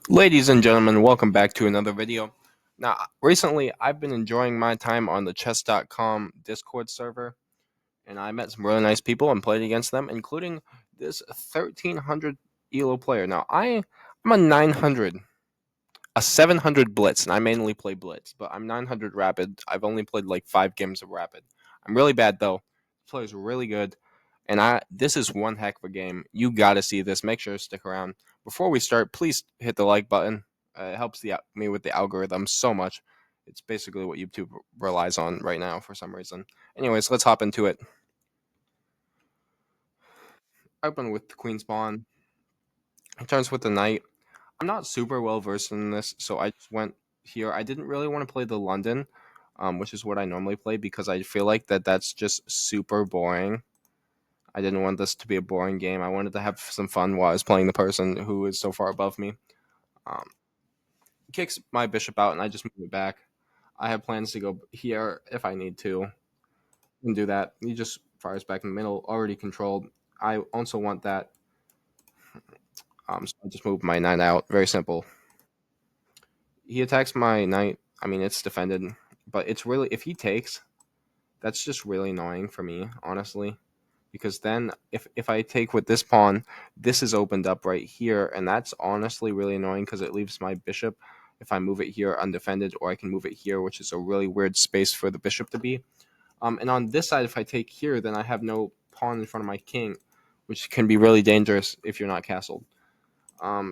Ladies and gentlemen, welcome back to another video. Now, recently I've been enjoying my time on the chess.com Discord server, and I met some really nice people and played against them, including this 1300 ELO player. Now, I'm a 900, a 700 Blitz, and I mainly play Blitz, but I'm 900 Rapid. I've only played like 5 games of Rapid. I'm really bad though. This player's really good, and this is one heck of a game. You got to see this. Make sure to stick around. Before we start, please hit the like button. It helps me with the algorithm so much. It's basically what YouTube relies on right now for some reason. Anyways, let's hop into it. I open with the Queen's Pawn. It turns with the Knight. I'm not super well versed in this, so I just went here. I didn't really want to play the London, which is what I normally play because I feel like that's just super boring. I didn't want this to be a boring game. I wanted to have some fun while I was playing the person who is so far above me. Um, Kicks my bishop out, and I just move it back. I have plans to go here if I need to and do that. He just fires back in the middle, already controlled. I also want that, so I just move my knight out. Very simple. He attacks my knight. I mean, it's defended, but it's really if he takes, that's just really annoying for me, honestly. Because then if I take with this pawn, this is opened up right here, and that's honestly really annoying because it leaves my bishop if I move it here undefended, or I can move it here, which is a really weird space for the bishop to be. And on this side, if I take here, then I have no pawn in front of my king, which can be really dangerous if you're not castled.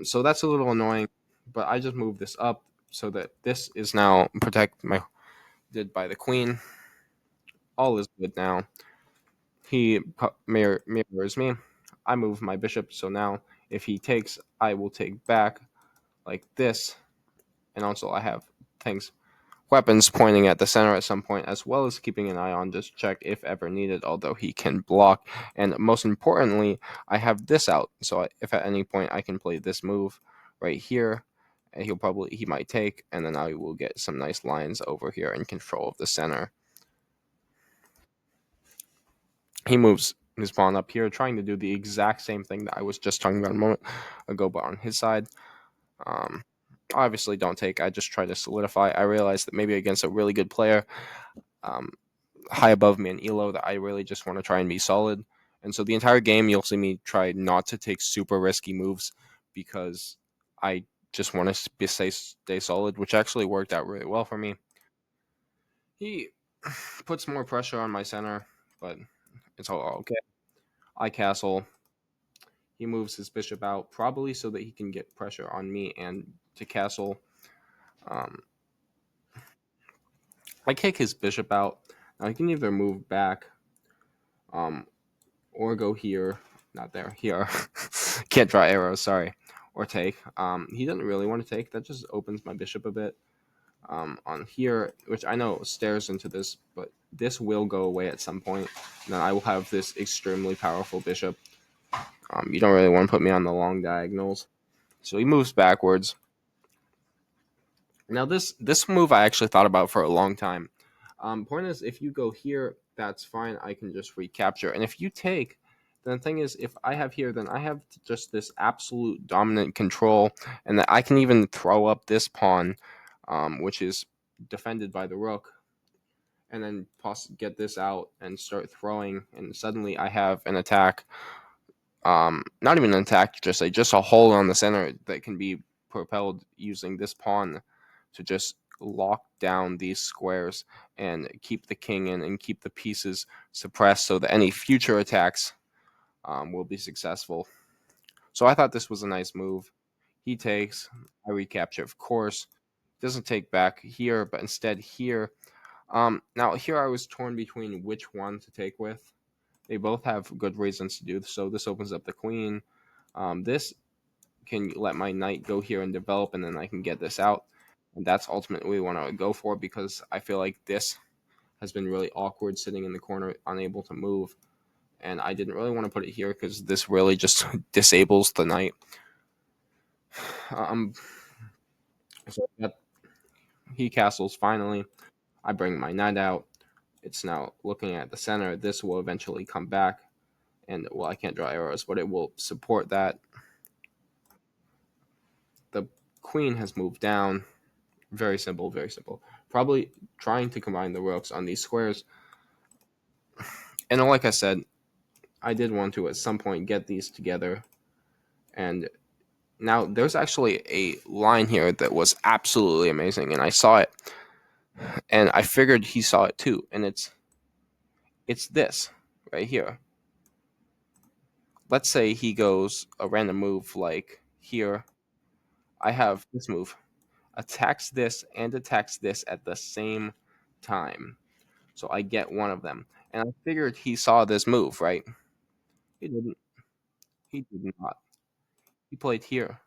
So that's a little annoying, but I just move this up so that this is now protected by the queen. All is good now. He mirrors me. I move my bishop, so now if he takes, I will take back like this. And also I have things, weapons pointing at the center at some point, as well as keeping an eye on this check if ever needed, although he can block. And most importantly, I have this out, so if at any point I can play this move right here, and he might take, and then I will get some nice lines over here in control of the center. He moves his pawn up here, trying to do the exact same thing that I was just talking about a moment ago, but on his side. Um, Obviously, don't take. I just try to solidify. I realized that maybe against a really good player, um, high above me in ELO, that I really just want to try and be solid. And so the entire game, you'll see me try not to take super risky moves because I just want to stay solid, which actually worked out really well for me. He puts more pressure on my center, but it's all okay. I castle. He moves his bishop out, probably so that he can get pressure on me and to castle. Um, I kick his bishop out. Now he can either move back, um, or go here. Not there. Here. Can't draw arrows. Sorry. Or take. He doesn't really want to take. That just opens my bishop a bit. On here, which I know stares into this, but this will go away at some point. And then I will have this extremely powerful bishop. You don't really want to put me on the long diagonals. So he moves backwards. Now this move I actually thought about for a long time. Point is, if you go here, that's fine. I can just recapture. And if you take, then the thing is, if I have here, then I have just this absolute dominant control, and that I can even throw up this pawn, which is defended by the rook, and then get this out and start throwing, and suddenly I have an attack. Not even an attack, just a hole on the center that can be propelled using this pawn to just lock down these squares and keep the king in and keep the pieces suppressed so that any future attacks will be successful. So I thought this was a nice move. He takes, I recapture, of course. Doesn't take back here, but instead here. Now here I was torn between which one to take with. They both have good reasons to do so. This opens up the queen. This can let my knight go here and develop, and then I can get this out. And that's ultimately what I would go for because I feel like this has been really awkward sitting in the corner, unable to move. And I didn't really want to put it here because this really just disables the knight. Um, so that, he castles finally. I bring my knight out. It's now looking at the center. This will eventually come back. And, well, I can't draw arrows, but it will support that. The queen has moved down. Very simple, very simple. Probably trying to combine the rooks on these squares. And like I said, I did want to at some point get these together. And now there's actually a line here that was absolutely amazing, and I saw it, and I figured he saw it too. And it's this right here. Let's say he goes a random move like here. I have this move, attacks this and attacks this at the same time. So I get one of them. And I figured he saw this move, right? He didn't. He did not. He played here.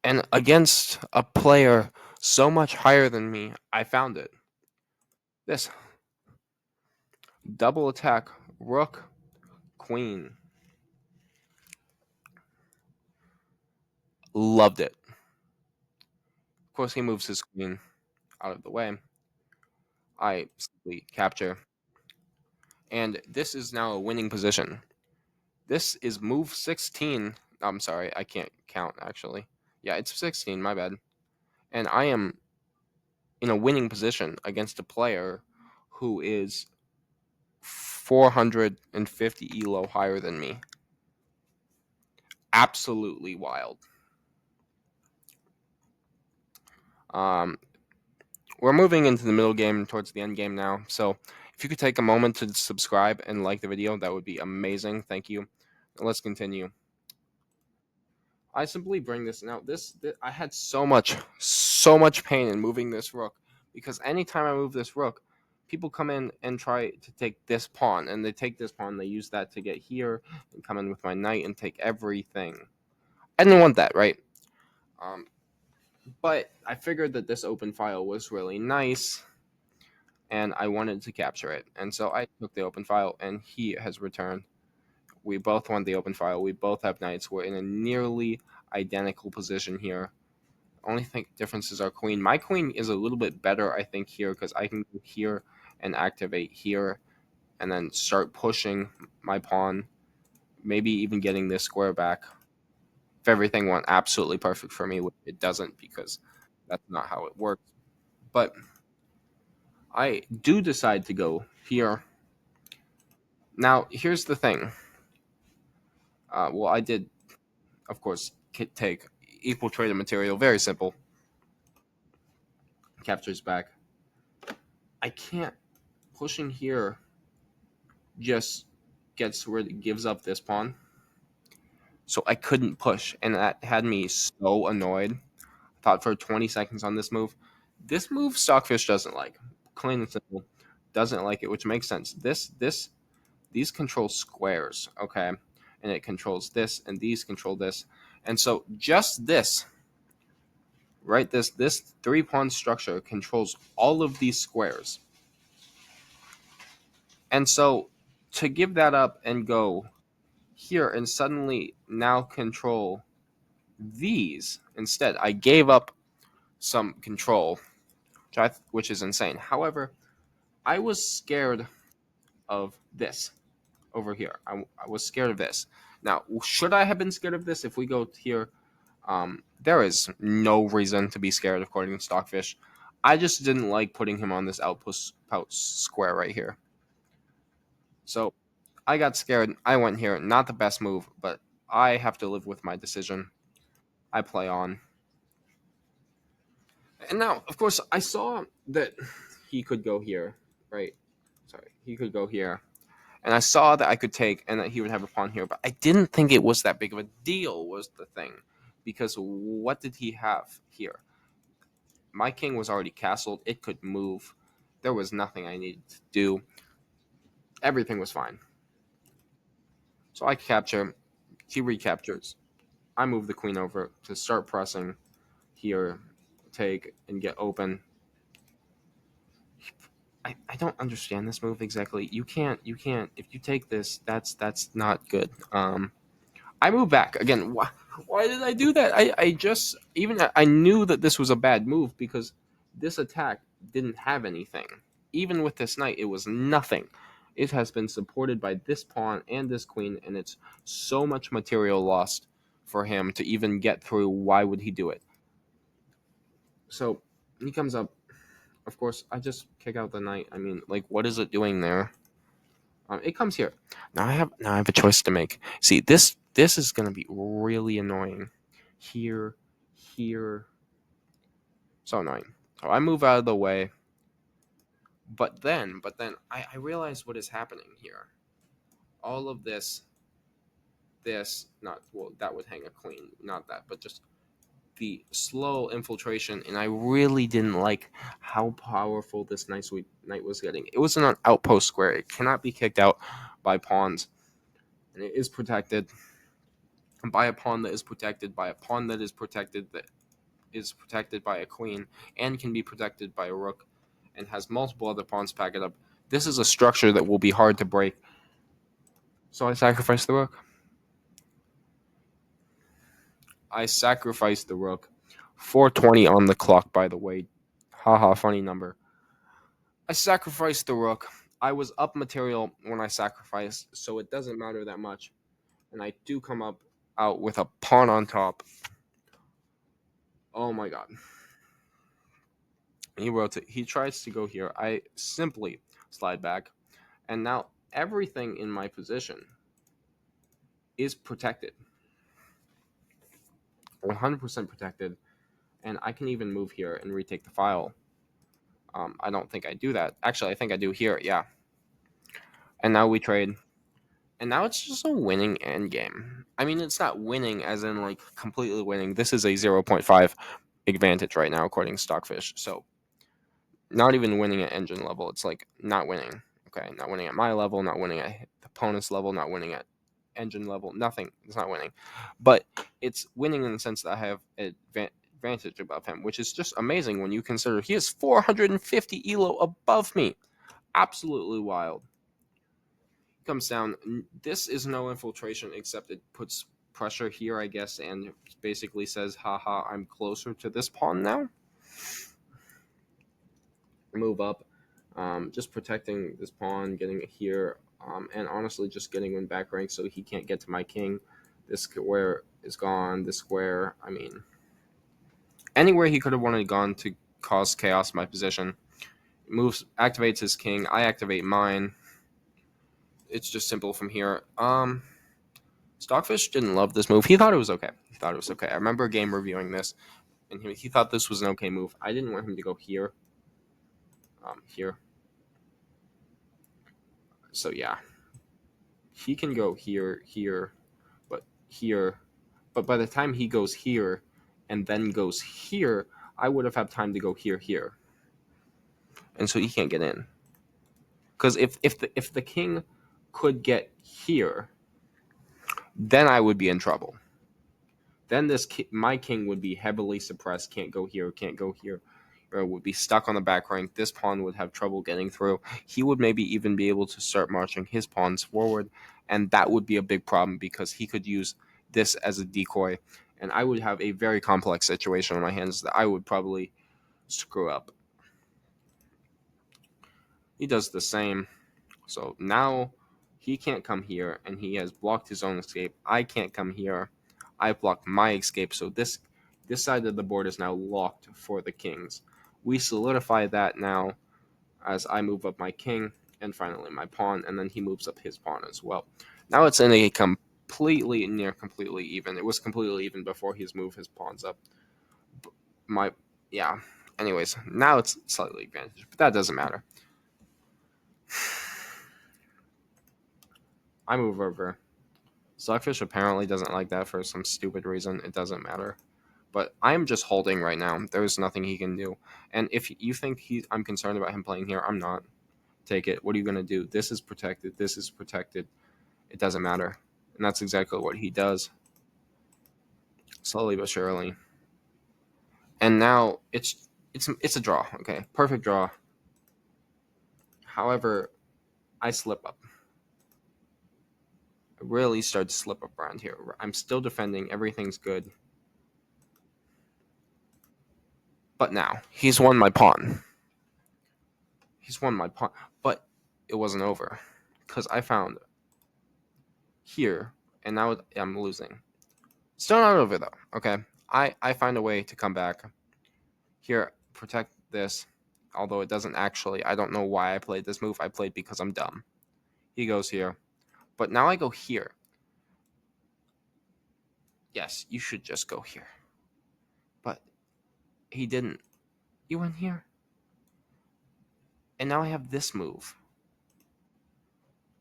And against a player so much higher than me, I found it. This double attack, rook, queen. Loved it. Of course, he moves his queen out of the way. I simply capture. And this is now a winning position. This is move 16. I'm sorry, I can't count actually. Yeah, it's 16, my bad. And I am in a winning position against a player who is 450 ELO higher than me. Absolutely wild. Um, we're moving into the middle game towards the end game now. So if you could take a moment to subscribe and like the video, that would be amazing. Thank you. Let's continue. I simply bring this now. This I had so much pain in moving this rook because anytime I move this rook, people come in and try to take this pawn, and they take this pawn. They use that to get here and come in with my knight and take everything. I didn't want that, right? Um, but I figured that this open file was really nice, and I wanted to capture it, and so I took the open file, and he has returned. We both want the open file. We both have knights. We're in a nearly identical position here. Only think differences are queen. My queen is a little bit better, I think, here because I can go here and activate here and then start pushing my pawn, maybe even getting this square back. If everything went absolutely perfect for me, which it doesn't because that's not how it works. But I do decide to go here. Now, here's the thing. Well, I did, of course, take equal traded material. Very simple. Captures back. I can't. Pushing here just gives up this pawn. So I couldn't push, and that had me so annoyed. Thought for 20 seconds on this move. This move Stockfish doesn't like. Plain and simple. Doesn't like it, which makes sense. These control squares, okay? And it controls this, and these control this. And so just this, right? This three pawn structure controls all of these squares. And so to give that up and go here and suddenly now control these instead, I gave up some control, which is insane. However, I was scared of this over here. I was scared of this. Now, should I have been scared of this? If we go here, there is no reason to be scared according to Stockfish. I just didn't like putting him on this outpost square right here. So I got scared. I went here. Not the best move, but I have to live with my decision. I play on. And now, of course, I saw that he could go here, right? Sorry, he could go here. And I saw that I could take and that he would have a pawn here, but I didn't think it was that big of a deal, was the thing. Because what did he have here? My king was already castled. It could move. There was nothing I needed to do. Everything was fine. So I capture. He recaptures. I move the queen over to start pressing here, take, and get open. I don't understand this move exactly. You can't if you take this, that's not good. I move back again. Why did I do that? I just even I knew that this was a bad move because this attack didn't have anything. Even with this knight, it was nothing. It has been supported by this pawn and this queen, and it's so much material lost for him to even get through. Why would he do it? So he comes up. Of course, I just kick out the knight. I mean, like, what is it doing there? It comes here. Now I have a choice to make. See, this is gonna be really annoying. Here, here, so annoying. So I move out of the way. But then I realize what is happening here. All of this, not well, that would hang a queen, not that, but just the slow infiltration, and I really didn't like how powerful this knight was getting. It was an outpost square. It cannot be kicked out by pawns, and it is protected by a pawn that is protected by a pawn that is protected by a queen and can be protected by a rook and has multiple other pawns pack it up. This is a structure that will be hard to break. So I sacrifice the rook. I sacrificed the rook. 420 on the clock, by the way. Haha, funny number. I sacrificed the rook. I was up material when I sacrificed, so it doesn't matter that much. And I do come up out with a pawn on top. Oh my god. He wrote it. He tries to go here. I simply slide back. And now everything in my position is protected. 100% protected. And I can even move here and retake the file. I don't think I do that. Actually, I think I do here. Yeah. And now we trade. And now it's just a winning end game. I mean, it's not winning as in like completely winning. This is a 0.5 advantage right now, according to Stockfish. So not even winning at engine level. It's like not winning. Okay, not winning at my level, not winning at the opponent's level, not winning at engine level. Nothing. It's not winning. But it's winning in the sense that I have advantage above him, which is just amazing when you consider he is 450 ELO above me. Absolutely wild. Comes down. This is no infiltration, except it puts pressure here, I guess, and basically says, haha, I'm closer to this pawn now. Move up. Just protecting this pawn, getting it here, and honestly just getting him back rank so he can't get to my king. This square is gone. This square, I mean, anywhere he could have wanted gone to cause chaos in my position. Moves, activates his king. I activate mine. It's just simple from here. Stockfish didn't love this move. He thought it was okay. I remember game reviewing this, and he thought this was an okay move. I didn't want him to go here. Here. So yeah, he can go here, here, but here. But by the time he goes here, and then goes here, I would have had time to go here, here, and so he can't get in. Because if the king could get here, then I would be in trouble. Then my king would be heavily suppressed. Can't go here. Can't go here. Or would be stuck on the back rank. This pawn would have trouble getting through. He would maybe even be able to start marching his pawns forward, and that would be a big problem because he could use this as a decoy, and I would have a very complex situation on my hands that I would probably screw up. He does the same. So now he can't come here, and he has blocked his own escape. I can't come here. I blocked my escape, so this side of the board is now locked for the kings. We solidify that now as I move up my king and finally my pawn, and then he moves up his pawn as well. Now it's in a completely even. It was completely even before he's moved his pawns up. Yeah. Anyways, now it's slightly advantage, but that doesn't matter. I move over. Stockfish apparently doesn't like that for some stupid reason. It doesn't matter. But I'm just holding right now. There's nothing he can do. And if you think I'm concerned about him playing here, I'm not. Take it. What are you going to do? This is protected. This is protected. It doesn't matter. And that's exactly what he does. Slowly but surely. And now it's a draw. Okay. Perfect draw. However, I slip up. I really start to slip up around here. I'm still defending. Everything's good. But now, he's won my pawn. But it wasn't over. Because I found here, and now I'm losing. Still not over though. Okay, I find a way to come back. Here, protect this. Although it doesn't actually. I don't know why I played this move. I played because I'm dumb. He goes here. But now I go here. Yes, you should just go here. But he didn't. You went here. And now I have this move.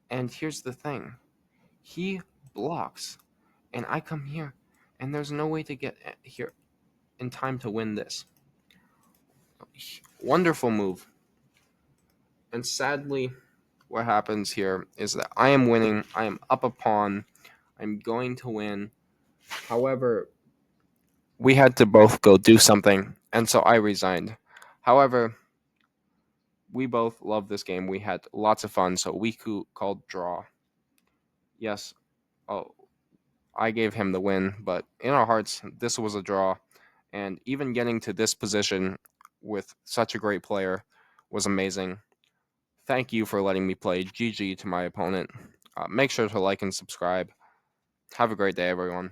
And here's the thing. He blocks. And I come here. And there's no way to get here in time to win this. Wonderful move. And sadly, what happens here is that I am winning. I am up a pawn. I'm going to win. However, we had to both go do something, and so I resigned. However, we both love this game. We had lots of fun, so we called draw. Yes, oh, I gave him the win, but in our hearts, this was a draw. And even getting to this position with such a great player was amazing. Thank you for letting me play. GG to my opponent. Make sure to like and subscribe. Have a great day, everyone.